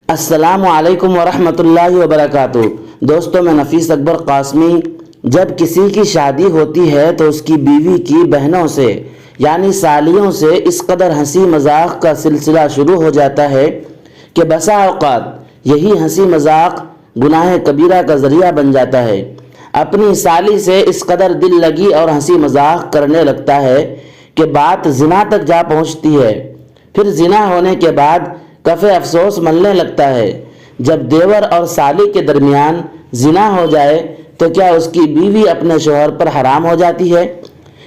السلام علیکم ورحمۃ اللہ وبرکاتہ۔ دوستو، میں نفیس اکبر قاسمی۔ جب کسی کی شادی ہوتی ہے تو اس کی بیوی کی بہنوں سے یعنی سالیوں سے اس قدر ہنسی مذاق کا سلسلہ شروع ہو جاتا ہے کہ بسا اوقات یہی ہنسی مذاق گناہ کبیرہ کا ذریعہ بن جاتا ہے۔ اپنی سالی سے اس قدر دل لگی اور ہنسی مذاق کرنے لگتا ہے کہ بات زنا تک جا پہنچتی ہے۔ پھر زنا ہونے کے بعد کف افسوس ملنے لگتا ہے۔ جب دیور اور سالی کے درمیان زنا ہو جائے تو کیا اس کی بیوی اپنے شوہر پر حرام ہو جاتی ہے؟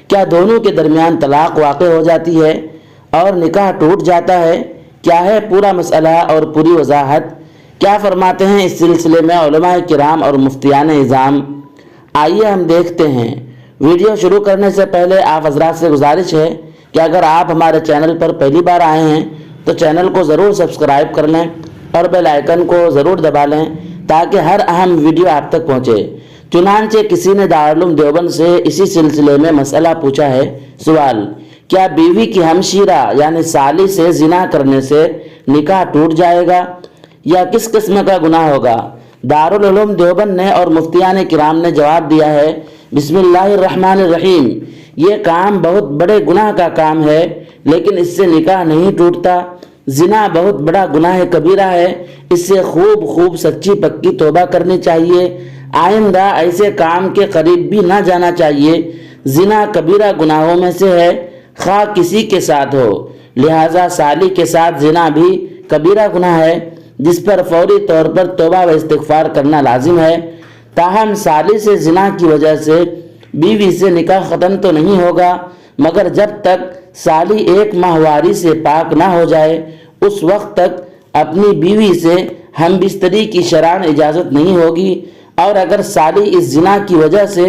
کیا دونوں کے درمیان طلاق واقع ہو جاتی ہے اور نکاح ٹوٹ جاتا ہے؟ کیا ہے پورا مسئلہ اور پوری وضاحت؟ کیا فرماتے ہیں اس سلسلے میں علماء کرام اور مفتیان اعظام؟ آئیے ہم دیکھتے ہیں۔ ویڈیو شروع کرنے سے پہلے آپ حضرات سے گزارش ہے کہ اگر آپ ہمارے چینل پر پہلی بار آئے ہیں تو چینل کو ضرور سبسکرائب کر لیں اور بیل آئیکن کو ضرور دبا لیں تاکہ ہر اہم ویڈیو آپ تک پہنچے۔ چنانچہ کسی نے دارالعلوم دیوبند سے اسی سلسلے میں مسئلہ پوچھا ہے۔ سوال: کیا بیوی کی ہمشیرہ یعنی سالی سے زنا کرنے سے نکاح ٹوٹ جائے گا یا کس قسم کا گناہ ہوگا؟ دارالعلوم دیوبند نے اور مفتیان کرام نے جواب دیا ہے: بسم اللہ الرحمن الرحیم، یہ کام بہت بڑے گناہ کا کام ہے لیکن اس سے نکاح نہیں ٹوٹتا۔ زنا بہت بڑا گناہ کبیرہ ہے، اس سے خوب سچی پکی توبہ کرنی چاہیے، آئندہ ایسے کام کے قریب بھی نہ جانا چاہیے۔ زنا کبیرہ گناہوں میں سے ہے، خواہ کسی کے ساتھ ہو، لہذا سالی کے ساتھ زنا بھی کبیرہ گناہ ہے جس پر فوری طور پر توبہ و استغفار کرنا لازم ہے۔ تاہم سالی سے زنا کی وجہ سے بیوی سے نکاح ختم تو نہیں ہوگا، مگر جب تک سالی ایک ماہواری سے پاک نہ ہو جائے اس وقت تک اپنی بیوی سے ہم بستری کی شرعاً اجازت نہیں ہوگی، اور اگر سالی اس زنا کی وجہ سے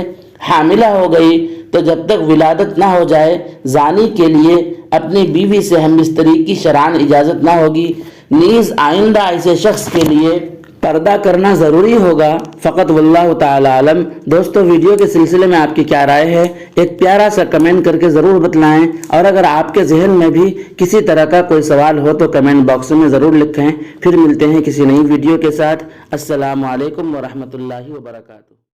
حاملہ ہو گئی تو جب تک ولادت نہ ہو جائے زانی کے لیے اپنی بیوی سے ہم بستری کی شرعاً اجازت نہ ہوگی۔ نیز آئندہ ایسے شخص کے لیے پردہ کرنا ضروری ہوگا۔ فقط واللہ تعالی عالم۔ دوستو، ویڈیو کے سلسلے میں آپ کی کیا رائے ہے؟ ایک پیارا سا کمنٹ کر کے ضرور بتلائیں، اور اگر آپ کے ذہن میں بھی کسی طرح کا کوئی سوال ہو تو کمنٹ باکس میں ضرور لکھیں۔ پھر ملتے ہیں کسی نئی ویڈیو کے ساتھ۔ السلام علیکم ورحمۃ اللہ وبرکاتہ۔